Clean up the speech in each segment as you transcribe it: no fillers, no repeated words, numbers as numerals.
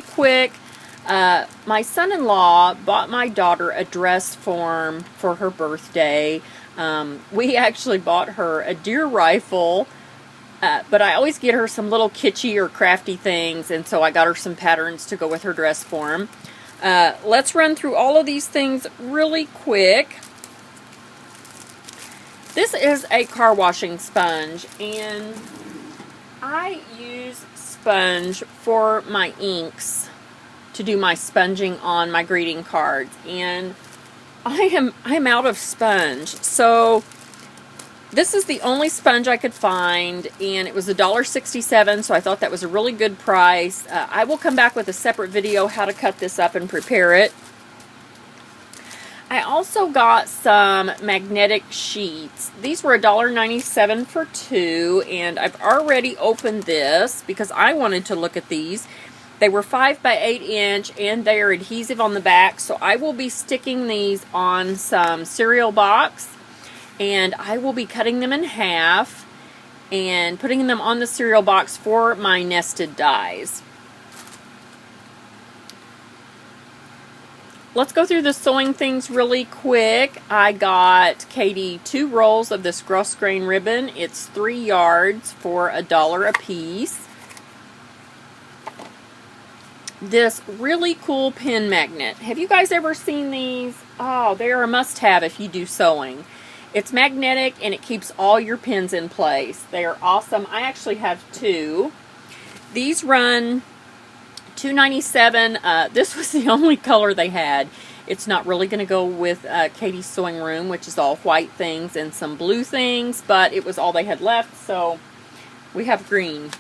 quick. My son-in-law bought my daughter a dress form for her birthday. We actually bought her a deer rifle, but I always get her some little kitschy or crafty things, and so I got her some patterns to go with her dress form. Let's run through all of these things really quick. This is a car washing sponge, and I use sponge for my inks to do my sponging on my greeting cards, and I'm out of sponge. So this is the only sponge I could find, and it was $1.67, so I thought that was a really good price. I will come back with a separate video how to cut this up and prepare it. I also got some magnetic sheets. These were $1.97 for 2, and I've already opened this because I wanted to look at these. They were 5 by 8 inch, and they are adhesive on the back, so I will be sticking these on some cereal box, and I will be cutting them in half and putting them on the cereal box for my nested dies. Let's go through the sewing things really quick. I got Katie 2 rolls of this grosgrain ribbon. It's 3 yards for $1 a piece. This really cool pin magnet. Have you guys ever seen these? Oh, they are a must-have if you do sewing. It's magnetic and it keeps all your pins in place. They are awesome. I actually have 2. These run $2.97. This was the only color they had. It's not really going to go with Katie's sewing room, which is all white things and some blue things, but it was all they had left, so we have green.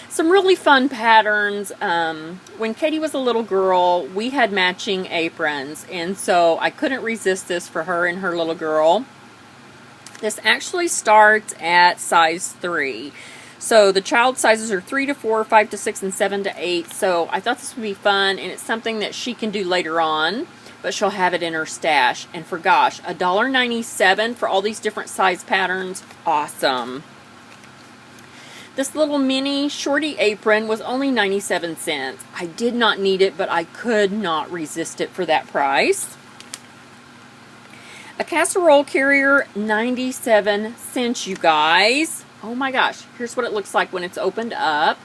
Some really fun patterns. When Katie was a little girl, we had matching aprons, and so I couldn't resist this for her and her little girl. This actually starts at size 3. So the child sizes are 3 to 4, 5 to 6, and 7 to 8. So I thought this would be fun, and it's something that she can do later on, but she'll have it in her stash. And for gosh, $1.97 for all these different size patterns, awesome. This little mini shorty apron was only 97 cents. I did not need it, but I could not resist it for that price. A casserole carrier, 97 cents, you guys. Oh my gosh, here's what it looks like when it's opened up.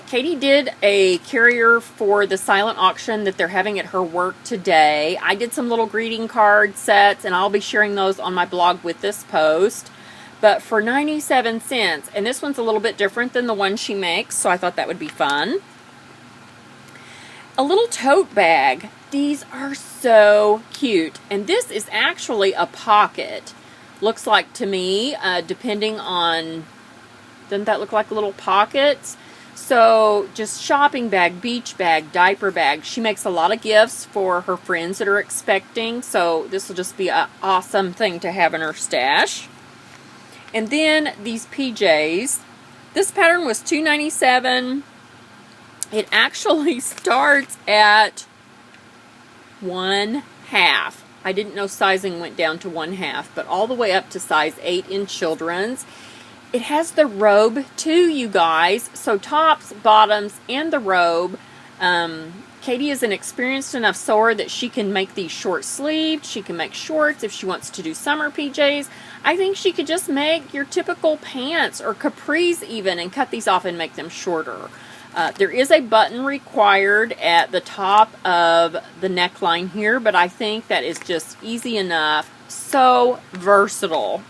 Katie did a carrier for the silent auction that they're having at her work today. I did some little greeting card sets, and I'll be sharing those on my blog with this post. But for 97 cents, and this one's a little bit different than the one she makes, so I thought that would be fun. A little tote bag. These are so cute, and this is actually a pocket. Looks like to me, depending on, doesn't that look like little pockets? So just shopping bag, beach bag, diaper bag. She makes a lot of gifts for her friends that are expecting, so this will just be an awesome thing to have in her stash. And then these PJs. This pattern was $2.97. It actually starts at 1/2. I didn't know sizing went down to 1/2, but all the way up to size 8 in children's. It has the robe too, you guys. So tops, bottoms, and the robe. Katie is an experienced enough sewer that she can make these short sleeved. She can make shorts if she wants to do summer PJs. I think she could just make your typical pants or capris even and cut these off and make them shorter. There is a button required at the top of the neckline here, but I think that is just easy enough. So versatile.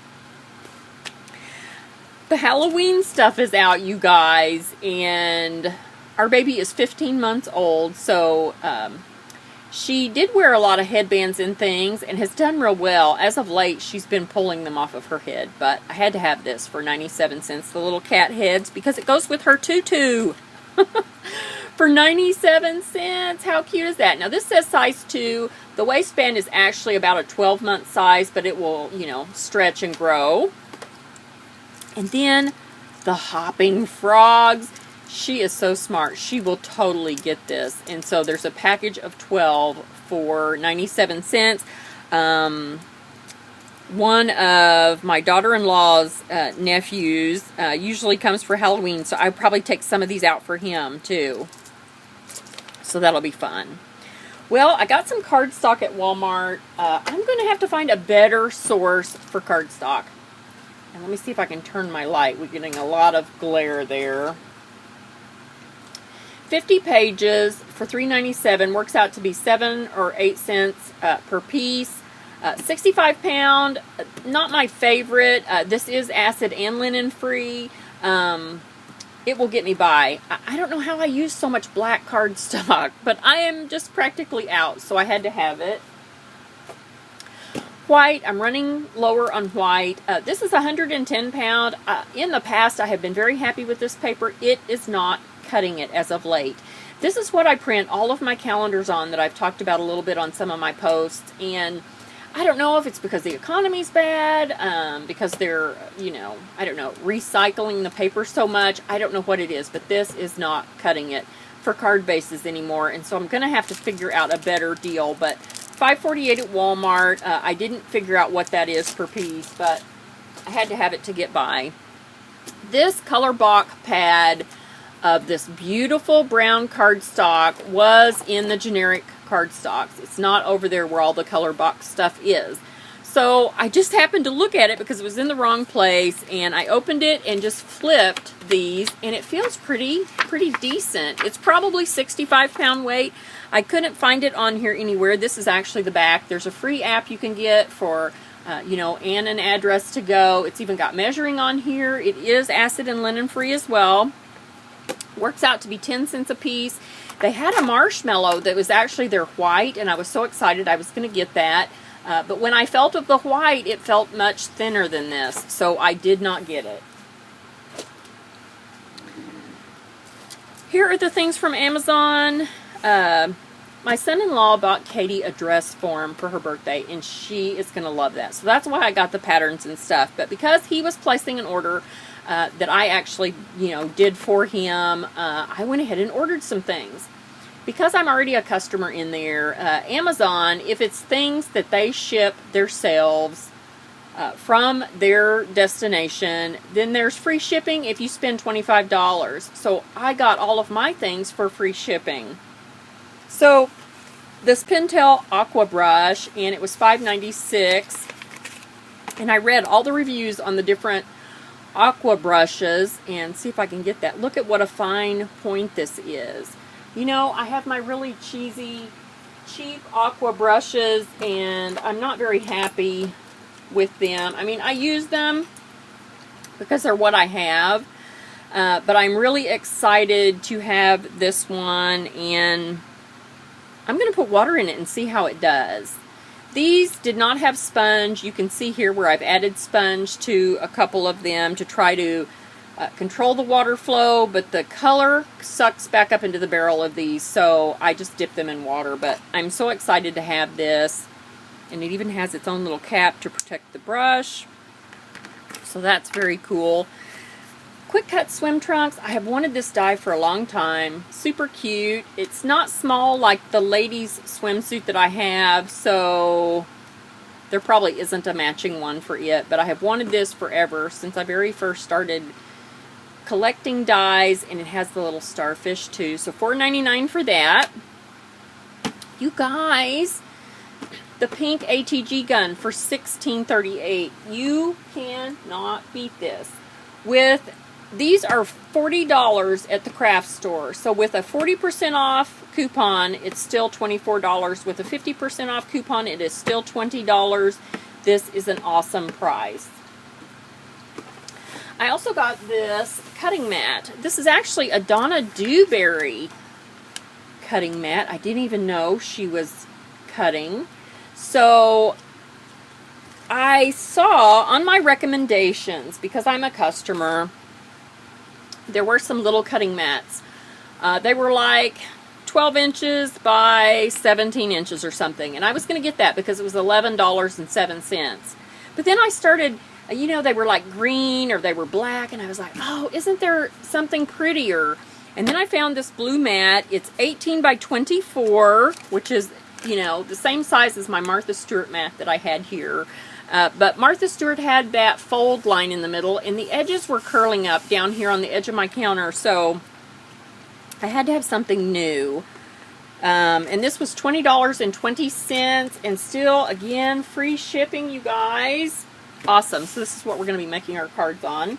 The Halloween stuff is out, you guys, and our baby is 15 months old, so she did wear a lot of headbands and things and has done real well. As of late, she's been pulling them off of her head, but I had to have this for 97 cents, the little cat heads, because it goes with her tutu. For 97 cents. How cute is that? Now this says size 2. The waistband is actually about a 12-month size, but it will, you know, stretch and grow. And then the hopping frogs. She is so smart. She will totally get this. And so there's a package of 12 for 97 cents. One of my daughter-in-law's nephews usually comes for Halloween, so I probably take some of these out for him too. So that'll be fun. Well, I got some cardstock at Walmart. I'm going to have to find a better source for cardstock. And let me see if I can turn my light. We're getting a lot of glare there. 50 pages for $3.97 works out to be 7 or 8 cents per piece. 65 pound, not my favorite. This is acid and linen free. It will get me by. I don't know how I use so much black cardstock, but I am just practically out, so I had to have it. White, I'm running lower on white. This is 110 pound. In the past, I have been very happy with this paper. It is not cutting it as of late. This is what I print all of my calendars on that I've talked about a little bit on some of my posts, and I don't know if it's because the economy's bad, because they're, you know, I don't know, recycling the paper so much. I don't know what it is, but this is not cutting it for card bases anymore, and so I'm going to have to figure out a better deal. But $5.48 at Walmart. I didn't figure out what that is per piece, but I had to have it to get by. This color block pad of this beautiful brown cardstock was in the generic cardstocks. It's not over there where all the color box stuff is. So I just happened to look at it because it was in the wrong place, and I opened it and just flipped these, and it feels pretty decent. It's probably 65 pound weight. I couldn't find it on here anywhere. This is actually the back. There's a free app you can get for you know, and an address to go. It's even got measuring on here. It is acid and linen free as well. Works out to be 10 cents a piece. They had a marshmallow that was actually their white, and I was so excited I was going to get that. But when I felt of the white, it felt much thinner than this, so I did not get it. Here are the things from Amazon. My son-in-law bought Katie a dress form for her birthday, and she is going to love that. So that's why I got the patterns and stuff. But because he was placing an order that I actually, you know, did for him, I went ahead and ordered some things. Because I'm already a customer in there, Amazon, if it's things that they ship themselves from their destination, then there's free shipping if you spend $25. So I got all of my things for free shipping. So this Pentel Aqua brush, and it was $5.96, and I read all the reviews on the different aqua brushes, and see if I can get that. Look at what a fine point this is. You know, I have my really cheesy, cheap aqua brushes, and I'm not very happy with them. I mean, I use them because they're what I have, but I'm really excited to have this one, and I'm going to put water in it and see how it does. These did not have sponge. You can see here where I've added sponge to a couple of them to try to control the water flow, but the color sucks back up into the barrel of these, so I just dip them in water. But I'm so excited to have this, and it even has its own little cap to protect the brush, so that's very cool. Quick cut swim trunks. I have wanted this dye for a long time. Super cute. It's not small like the ladies swimsuit that I have, so there probably isn't a matching one for it, but I have wanted this forever, since I very first started collecting dyes, and it has the little starfish too. So $4.99 for that. You guys, the pink ATG gun for $16.38. You cannot beat this. These are $40 at the craft store. So with a 40% off coupon, it's still $24. With a 50% off coupon, it is still $20. This is an awesome price. I also got this cutting mat. This is actually a Donna Dewberry cutting mat. I didn't even know she was cutting. So I saw on my recommendations, because I'm a customer, there were some little cutting mats. They were like 12 inches by 17 inches or something. And I was going to get that because it was $11.07. But then I started, you know, they were like green or they were black. And I was like, oh, isn't there something prettier? And then I found this blue mat. It's 18 by 24, which is, you know, the same size as my Martha Stewart mat that I had here. But Martha Stewart had that fold line in the middle, and the edges were curling up down here on the edge of my counter, so I had to have something new. And this was $20.20, and still, again, free shipping, you guys. Awesome. So this is what we're going to be making our cards on.